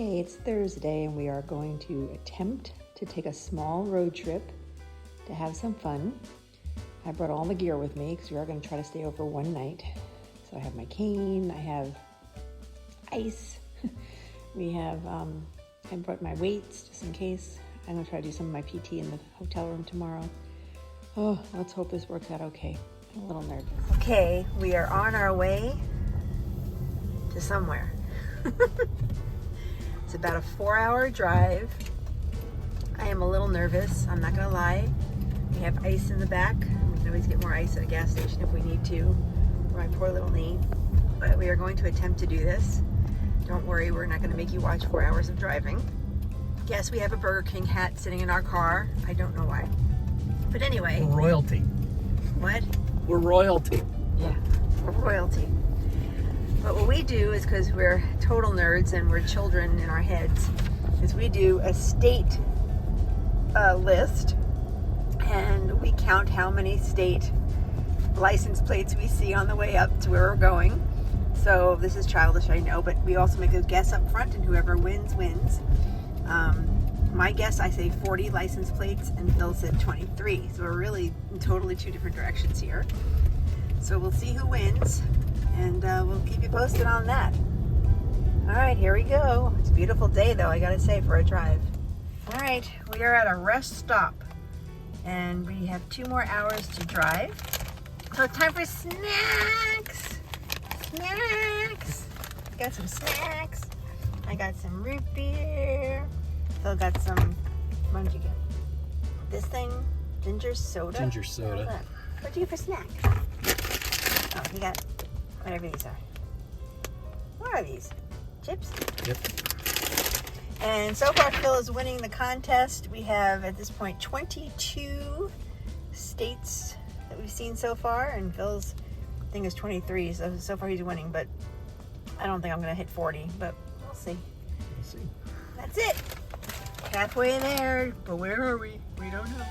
Okay, it's Thursday and we are going to attempt to take a small road trip to have some fun. I brought all the gear with me because we are going to try to stay over one night. So I have my cane, I have ice, we have, I brought my weights just in case. I'm going to try to do some of my PT in the hotel room tomorrow. Oh, let's hope this works out okay. I'm a little nervous. Okay, we are on our way to somewhere. It's about a 4-hour drive. I am a little nervous, I'm not gonna lie. We have ice in the back. We can always get more ice at a gas station if we need to, for my poor little knee. But we are going to attempt to do this. Don't worry, we're not gonna make you watch 4 hours of driving. Yes, we have a Burger King hat sitting in our car. I don't know why. But anyway. We're royalty. What? We're royalty. Yeah, we're royalty. But what we do is, because we're total nerds and we're children in our heads, is we do a state list and we count how many state license plates we see on the way up to where we're going. So this is childish, I know, but we also make a guess up front and whoever wins, wins. My guess, I say 40 license plates and Phil said 23. So we're really in totally two different directions here. So we'll see who wins. And we'll keep you posted on that. All right, here we go. It's a beautiful day, though, I gotta say, for a drive. All right, we are at a rest stop, and we have 2 more hours to drive. So time for snacks. Snacks. Got some snacks. I got some root beer. Phil got some. What did you get? This thing, ginger soda. Ginger soda. What'd you get for snack? Oh, you got whatever these are. What are these? Chips? Yep. And so far, Phil is winning the contest. We have, at this point, 22 states that we've seen so far, and Phil's thing is 23, so far he's winning, but I don't think I'm going to hit 40, but we'll see. We'll see. That's it. Halfway there, but where are we? We don't know.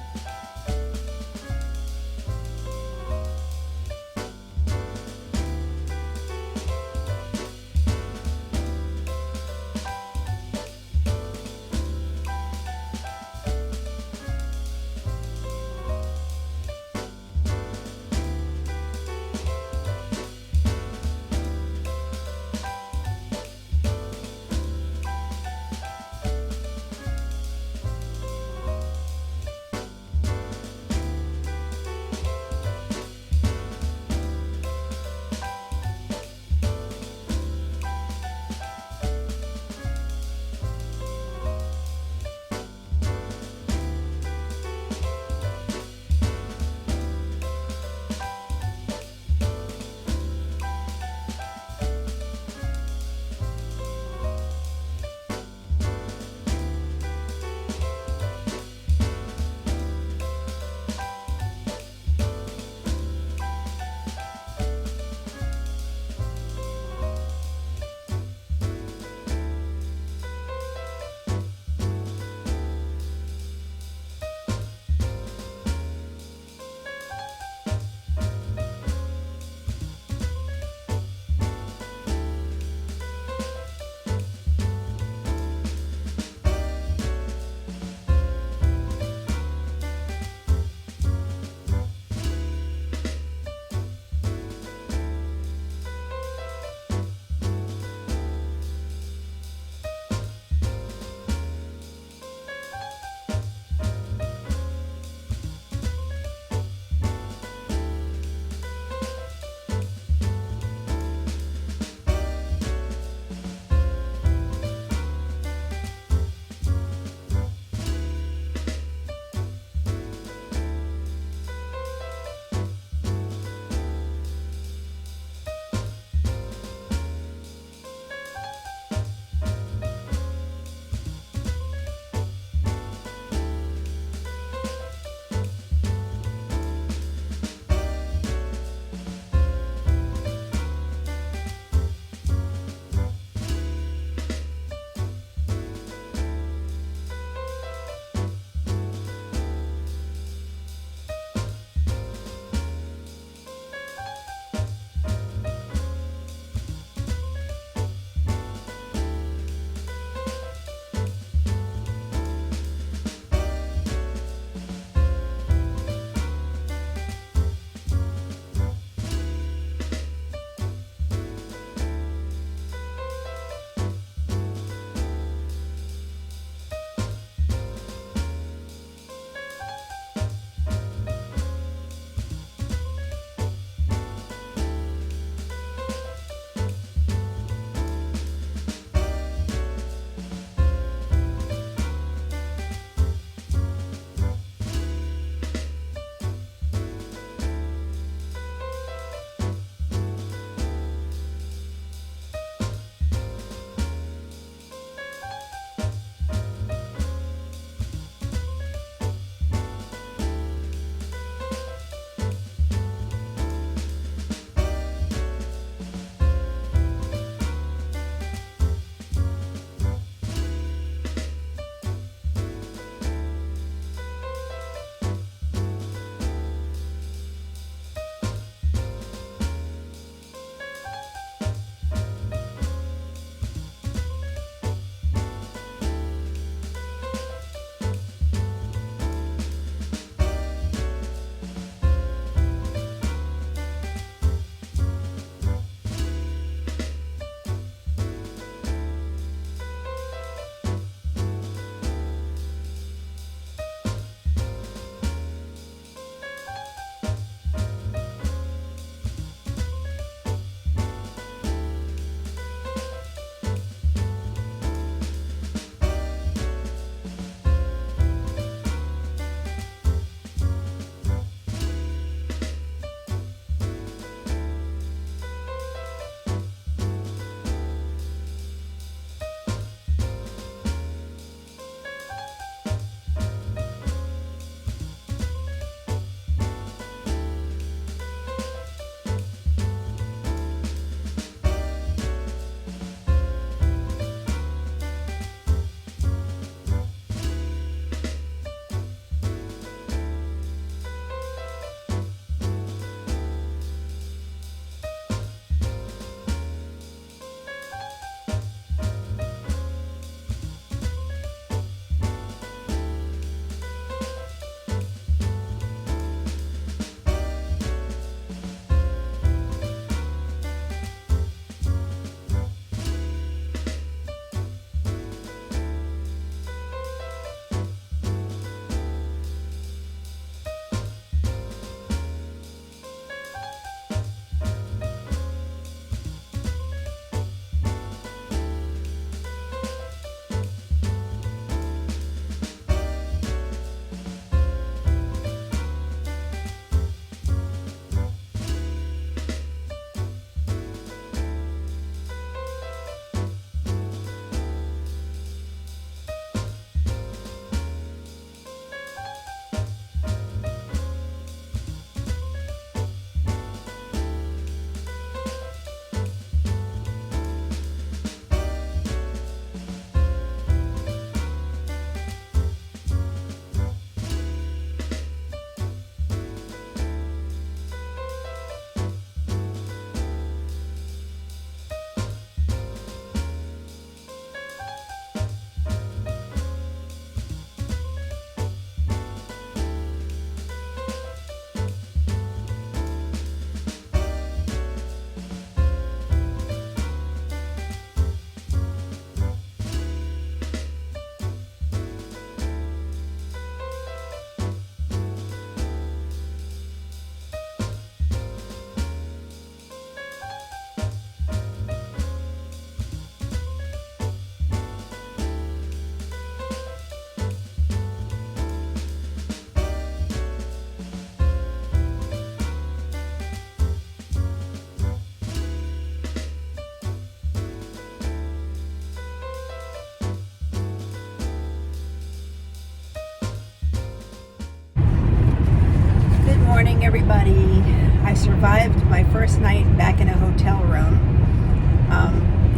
morning, everybody. I survived my first night back in a hotel room.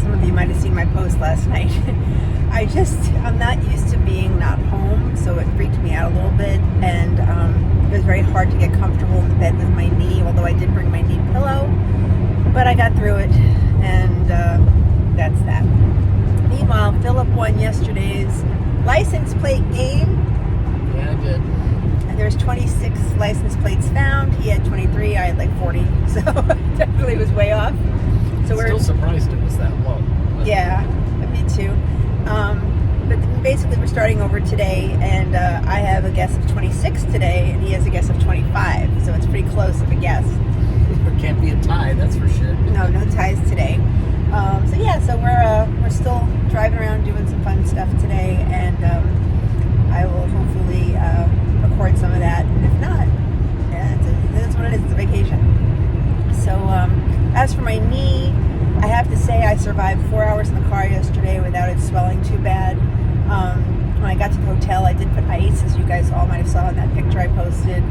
Some of you might have seen my post last night. I'm not used to being not home, so it freaked me out a little bit, and it was very hard to get comfortable in the bed with my knee, although I did bring my knee pillow, but I got through it, and that's that. Meanwhile, Philip won yesterday's license plate game. Yeah, I did. There's 26 license plates found. He had 23. I had like 40. So definitely was way off. So Still surprised it was that low. Yeah, me too. But basically we're starting over today, and I have a guess of 26 today, and he has a guess of 25. So it's pretty close of a guess. There can't be a tie, that's for sure. No ties today. So we're still driving around doing some fun stuff today, and I will hopefully record some of that. And if not, that's what it is. It's a vacation. So as for my knee, I have to say I survived 4 hours in the car yesterday without it swelling too bad. When I got to the hotel, I did put ice, as you guys all might have saw in that picture I posted.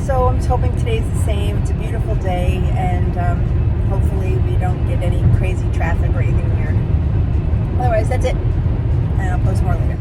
So I'm just hoping today's the same. It's a beautiful day, and hopefully we don't get any crazy traffic or anything weird. Otherwise, that's it. And I'll post more later.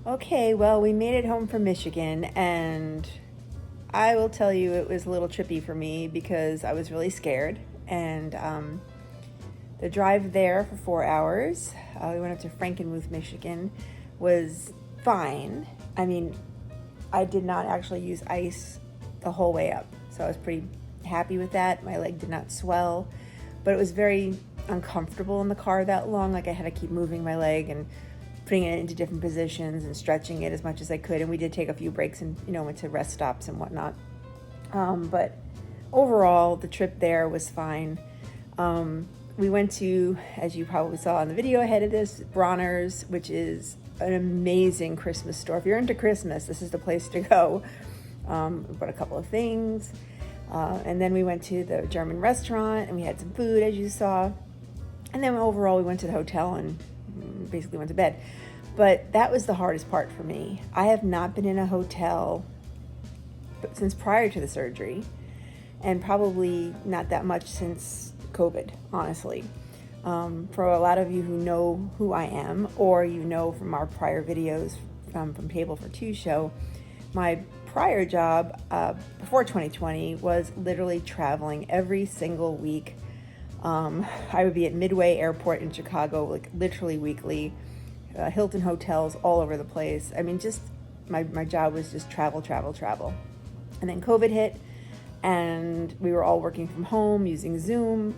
Okay, well, we made it home from Michigan, and I will tell you it was a little trippy for me because I was really scared, and the drive there for 4 hours, we went up to Frankenmuth, Michigan, was fine. I mean, I did not actually use ice the whole way up, so I was pretty happy with that. My leg did not swell, but it was very uncomfortable in the car that long. Like, I had to keep moving my leg and putting it into different positions and stretching it as much as I could. And we did take a few breaks and, went to rest stops and whatnot. But overall, the trip there was fine. We went to, as you probably saw in the video ahead of this, Bronner's, which is an amazing Christmas store. If you're into Christmas, this is the place to go. We bought a couple of things. And then we went to the German restaurant and we had some food, as you saw. And then overall, we went to the hotel and basically went to bed. But that was the hardest part for me. I have not been in a hotel since prior to the surgery, and probably not that much since COVID, honestly. For a lot of you who know who I am, or from our prior videos from Table for Two show, my prior job before 2020 was literally traveling every single week. I would be at Midway Airport in Chicago, like literally weekly, Hilton hotels all over the place. I mean, just my job was just travel. And then COVID hit, and we were all working from home using Zoom.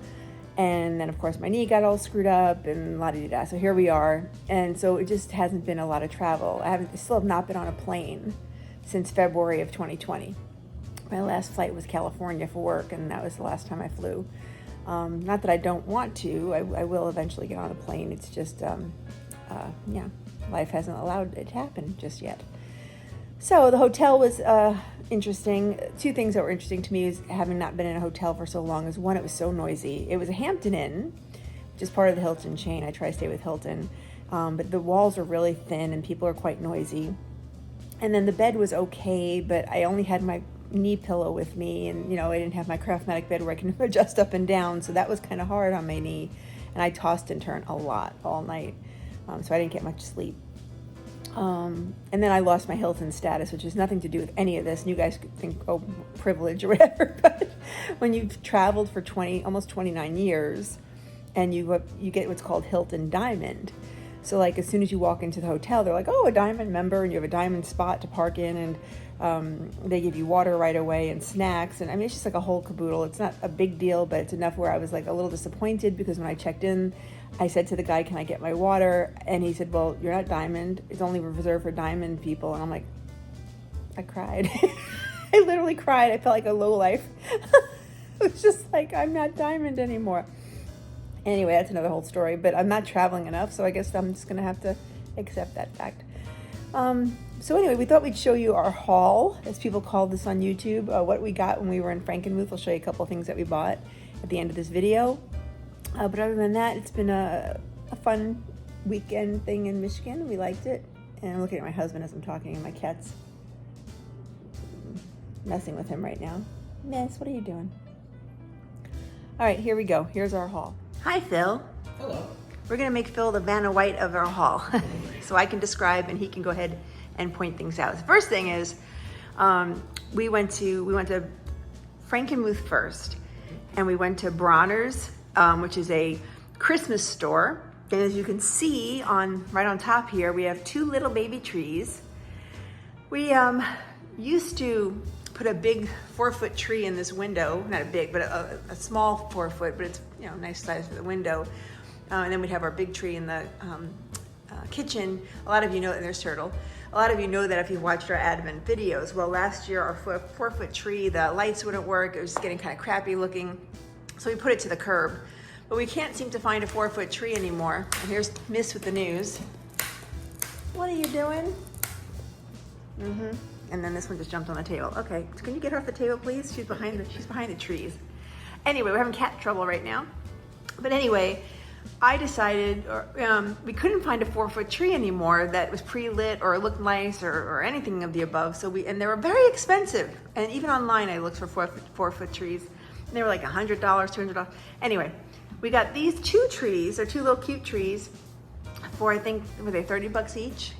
And then, of course, my knee got all screwed up and la-di-da. So here we are. And so it just hasn't been a lot of travel. I still have not been on a plane since February of 2020. My last flight was California for work, and that was the last time I flew. Not that I don't want to. I will eventually get on a plane. It's just, life hasn't allowed it to happen just yet. So the hotel was interesting. Two things that were interesting to me is having not been in a hotel for so long is, one, it was so noisy. It was a Hampton Inn, which is part of the Hilton chain. I try to stay with Hilton. But the walls are really thin and people are quite noisy. And then the bed was okay, but I only had my knee pillow with me, and I didn't have my Craftmatic bed where I can adjust up and down, so that was kind of hard on my knee, and I tossed and turned a lot all night, so I didn't get much sleep. And then I lost my Hilton status, which has nothing to do with any of this, and you guys could think, oh, privilege or whatever, but when you've traveled for almost 29 years, and you get what's called Hilton Diamond. So like as soon as you walk into the hotel, they're like, oh, a Diamond member, and you have a Diamond spot to park in, and they give you water right away and snacks. And I mean, it's just like a whole caboodle. It's not a big deal, but it's enough where I was like a little disappointed because when I checked in, I said to the guy, can I get my water? And he said, well, you're not Diamond. It's only reserved for Diamond people. And I'm like, I cried. I literally cried. I felt like a lowlife. was just like, I'm not Diamond anymore. Anyway, that's another whole story, but I'm not traveling enough, so I guess I'm just gonna have to accept that fact. So anyway, we thought we'd show you our haul, as people call this on YouTube, what we got when we were in Frankenmuth. We'll show you a couple of things that we bought at the end of this video. But other than that, it's been a fun weekend thing in Michigan. We liked it. And I'm looking at my husband as I'm talking, and my cat's messing with him right now. Miss, what are you doing? All right, here we go. Here's our haul. Hi, Phil. Hello. We're gonna make Phil the Vanna White of our haul. So I can describe and he can go ahead and point things out. The first thing is, we went to Frankenmuth first, and we went to Bronner's, which is a Christmas store. And as you can see right on top here, we have 2 little baby trees. We used to put a big 4-foot tree in this window, not a big, but a small 4-foot, but it's, you know, nice size for the window. And then we'd have our big tree in the kitchen. A lot of you know, and there's Turtle. A lot of you know that if you've watched our Advent videos. Well, last year our 4-foot tree, the lights wouldn't work. It was getting kind of crappy looking. So we put it to the curb. But we can't seem to find a 4-foot tree anymore. And here's Miss with the news. What are you doing? And then this one just jumped on the table. Okay, so can you get her off the table, please? She's behind the trees. Anyway, we're having cat trouble right now. But anyway, I decided, we couldn't find a 4-foot tree anymore that was pre-lit or looked nice or anything of the above. So and they were very expensive. And even online, I looked for 4-foot trees. And they were like $100, $200. Anyway, we got these 2 trees, they're 2 little cute trees, for I think, were they $30 each?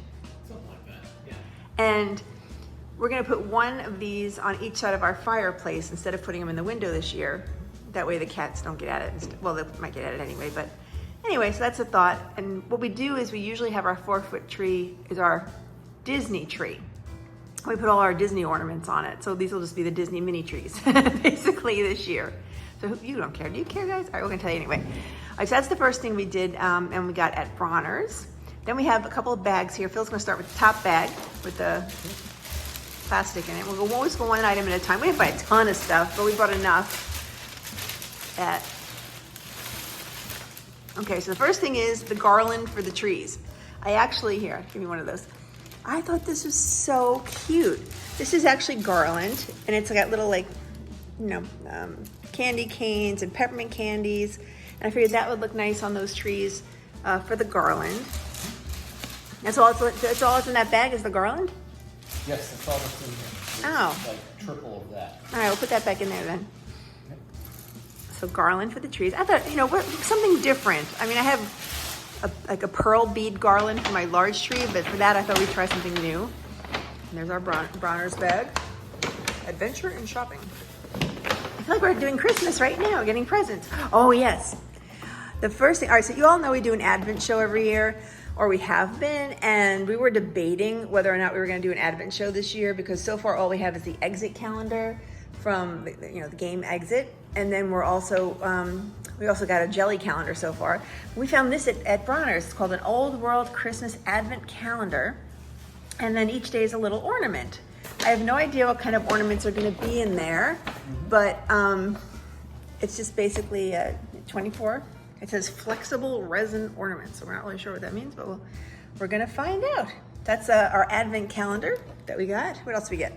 Something like that, yeah. And we're gonna put one of these on each side of our fireplace instead of putting them in the window this year. That way the cats don't get at it. Well, they might get at it anyway, but anyway, so that's a thought. And what we do is we usually have our 4-foot tree is our Disney tree. We put all our Disney ornaments on it. So these will just be the Disney mini trees, basically this year. So you don't care. Do you care, guys? All right, we're gonna tell you anyway. All right, so that's the first thing we did, and we got at Bronner's. Then we have a couple of bags here. Phil's gonna start with the top bag with the plastic in it. We'll always go one item at a time. We didn't buy a ton of stuff, but we bought enough. Okay, so the first thing is the garland for the trees. I actually, here, give me one of those. I thought this was so cute. This is actually garland, and it's got little, like, you know, candy canes and peppermint candies. And I figured that would look nice on those trees for the garland. That's all it's in that bag is the garland? Yes, that's all that's in here. It's Oh. like triple of that. All right, we'll put that back in there then. So garland for the trees. I thought, you know, something different. I mean, I have like a pearl bead garland for my large tree, but for that I thought we'd try something new. And there's our Bronner's bag. Adventure and shopping. I feel like we're doing Christmas right now, getting presents. Oh yes. The first thing, all right, so you all know we do an Advent show every year, or we have been, and we were debating whether or not we were gonna do an Advent show this year, because so far all we have is the Exit calendar from the game Exit. And then we also got a jelly calendar so far. We found this at Bronner's. It's called an Old World Christmas Advent Calendar. And then each day is a little ornament. I have no idea what kind of ornaments are gonna be in there, but it's just basically 24. It says flexible resin ornaments. So we're not really sure what that means, but we're gonna find out. That's our Advent calendar that we got. What else do we get?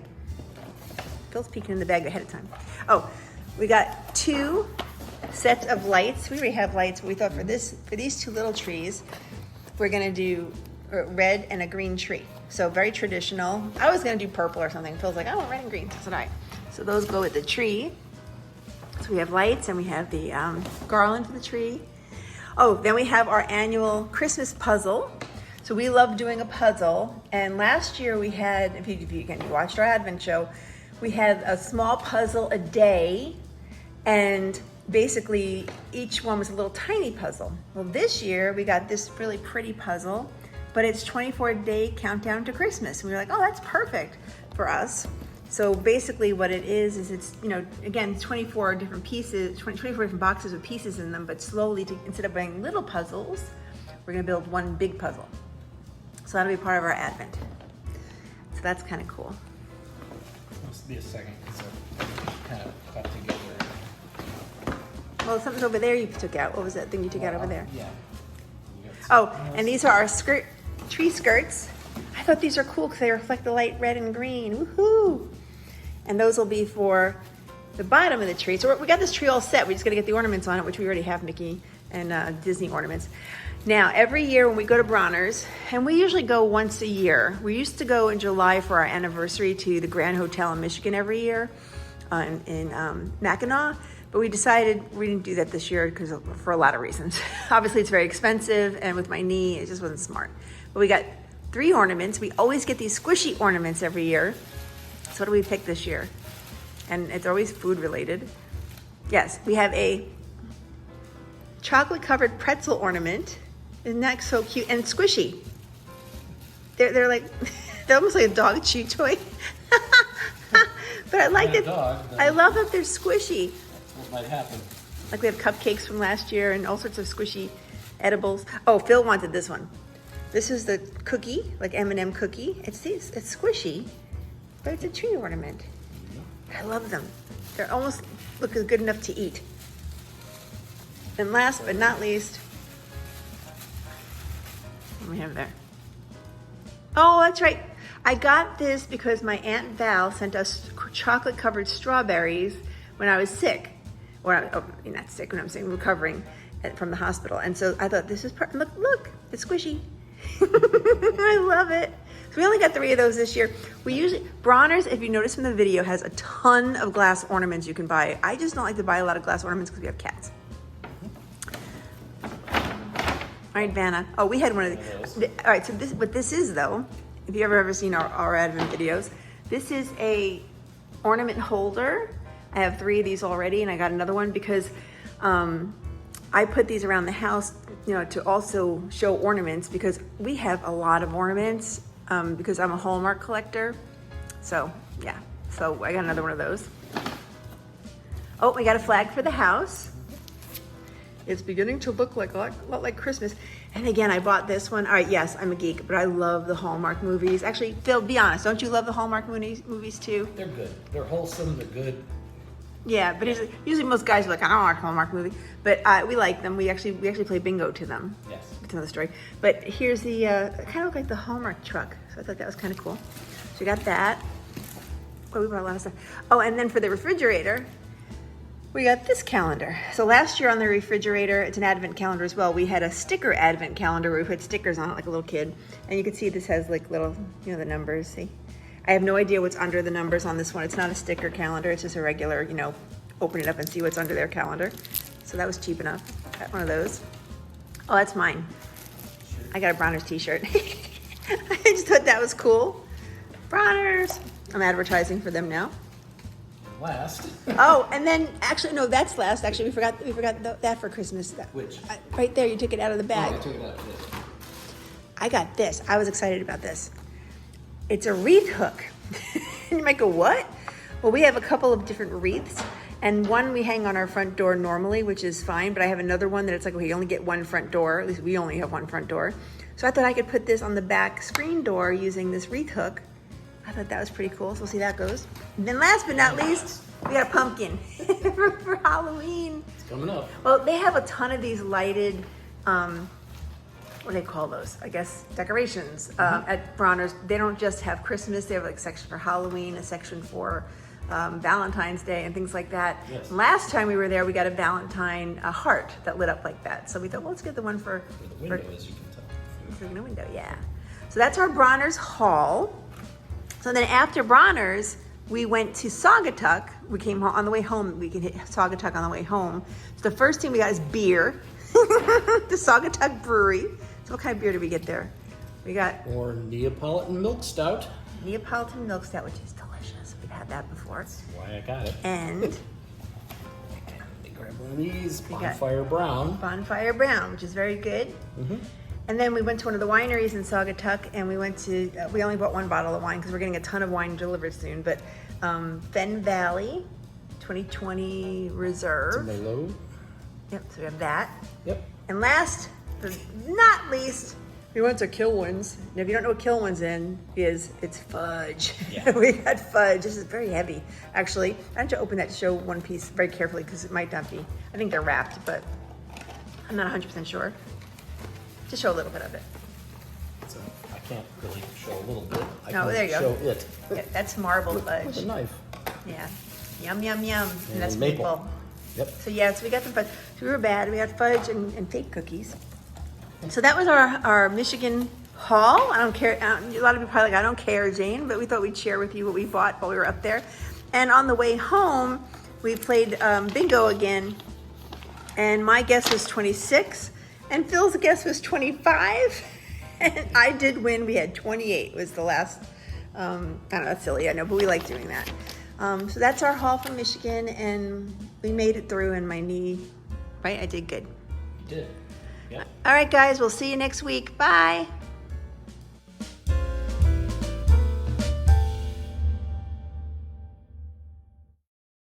Phil's peeking in the bag ahead of time. Oh, we got 2 sets of lights. We already have lights, but we thought for these 2 little trees, we're gonna do red and a green tree. So very traditional. I was gonna do purple or something. Phil's like, I want red and green. So I. So those go with the tree. So we have lights and we have the garland for the tree. Oh, then we have our annual Christmas puzzle. So we love doing a puzzle. And last year we had, if you watched our Advent show, we had a small puzzle a day, and basically each one was a little tiny puzzle. Well, this year we got this really pretty puzzle, but it's 24-day countdown to Christmas. And we were like, oh, that's perfect for us. So basically what it is it's, again, 24 different pieces, 24 different boxes with pieces in them, but slowly, instead of buying little puzzles, we're gonna build one big puzzle. So that'll be part of our Advent. So that's kind of cool. Must be a second, because they're kind of cut together. Well, something's over there you took out. What was that thing you took out over there? Yeah. Oh, and these are our tree skirts. I thought these are cool because they reflect the light red and green. Woohoo! And those will be for the bottom of the tree. So we got this tree all set. We just got to get the ornaments on it, which we already have, Mickey and Disney ornaments. Now, every year when we go to Bronner's, and we usually go once a year. We used to go in July for our anniversary to the Grand Hotel in Michigan every year in Mackinac. But we decided we didn't do that this year for a lot of reasons. Obviously, it's very expensive, and with my knee, it just wasn't smart. But we got 3 ornaments. We always get these squishy ornaments every year. So what do we pick this year? And it's always food related. Yes, we have a chocolate covered pretzel ornament. Isn't that so cute? And squishy. They're like, they're almost like a dog chew toy. But I like it. I love that they're squishy. What might happen? Like we have cupcakes from last year and all sorts of squishy edibles. Oh, Phil wanted this one. This is the cookie, like M&M cookie. It's squishy, but it's a tree ornament. I love them. They're almost look good enough to eat. And last but not least, what do we have there? Oh, that's right. I got this because my Aunt Val sent us chocolate covered strawberries when I was sick. Not sick, when I'm saying recovering from the hospital. And so I thought, this is look, it's squishy. I love it. So we only got 3 of those this year. We usually, Bronner's, if you notice from the video, has a ton of glass ornaments you can buy. I just don't like to buy a lot of glass ornaments because we have cats. All right, Vanna. Oh, we had one of these. All right, so what this is though, if you ever seen our Advent videos, this is a ornament holder. I have 3 of these already, and I got another one because I put these around the house, to also show ornaments because we have a lot of ornaments because I'm a Hallmark collector. So yeah, so I got another one of those. Oh, we got a flag for the house. It's beginning to look like a lot like Christmas. And again, I bought this one. All right, yes, I'm a geek, but I love the Hallmark movies. Actually, Phil, be honest, don't you love the Hallmark movies too? They're good. They're wholesome. They're good. Yeah, but usually most guys are like, I don't like Hallmark movie, but we like them. We actually play bingo to them. Yes. It's another story. But here's the kind of look like the Hallmark truck, so I thought that was kind of cool. So we got that. Oh, we bought a lot of stuff. Oh, and then for the refrigerator, we got this calendar. So last year on the refrigerator, it's an advent calendar as well. We had a sticker advent calendar where we put stickers on it like a little kid, and you can see this has like little, the numbers. See. I have no idea what's under the numbers on this one. It's not a sticker calendar. It's just a regular, open it up and see what's under their calendar. So that was cheap enough. Got one of those. Oh, that's mine. I got a Bronner's t-shirt. I just thought that was cool. Bronner's. I'm advertising for them now. Last. Oh, and then actually, no, that's last. Actually, we forgot that for Christmas. Which? Right there, you took it out of the bag. Oh, I took it out of this. I got this. I was excited about this. It's a wreath hook. And you might go, what? Well, we have a couple of different wreaths, and one we hang on our front door normally, which is fine, but I have another one that it's like, okay, you only get one front door. At least we only have one front door. So I thought I could put this on the back screen door using this wreath hook. I thought that was pretty cool, so we'll see how that goes. And then last but not least, we got a pumpkin for Halloween. It's coming up. Well, they have a ton of these lighted, what do they call those? I guess decorations at Bronner's. They don't just have Christmas. They have like a section for Halloween, a section for Valentine's Day and things like that. Yes. Last time we were there, we got a Valentine heart that lit up like that. So we thought, well, let's get the one for The window, as you can tell. for the window, yeah. So that's our Bronner's haul. So then after Bronner's, we went to Saugatuck. We came home, on the way home, we can hit Saugatuck on the way home. So the first thing we got is beer. The Saugatuck Brewery. So what kind of beer did we get there? We got Or Neapolitan milk stout. Neapolitan milk stout, which is delicious. We've had that before. That's why I got it. And They grab one of these. got- Bonfire Brown. Bonfire Brown, which is very good. And then we went to one of the wineries in Saugatuck, and we went to, we only bought one bottle of wine because we're getting a ton of wine delivered soon, but Fen Valley 2020 Reserve. Merlot. Yep, so we have that. Yep. And last but not least, We went to Kilwins. And if you don't know what Kilwins is, it's fudge. Yeah. We got fudge. This is very heavy, actually. I had to open that to show one piece very carefully because it might not be. I think they're wrapped, but I'm not 100% sure. Just show a little bit of it. So I can't really show a little bit. I No, can there you go. show it. Yeah, that's marble With fudge. a knife. Yeah. Yum, yum, yum. And that's maple. maple. Yep. So yeah, so we got some fudge. So we were bad. We had fudge and fake cookies. So that was our Michigan haul. I don't care. A lot of people probably like, I don't care, Jane, but we thought we'd share with you what we bought while we were up there. And on the way home, we played bingo again. And my guess was 26, and Phil's guess was 25. And I did win. We had 28 was the last. I don't know, that's silly, I know, but we like doing that. So that's our haul from Michigan, and we made it through, and my knee, right? I did good. You did. Yep. All right, guys, we'll see you next week. Bye.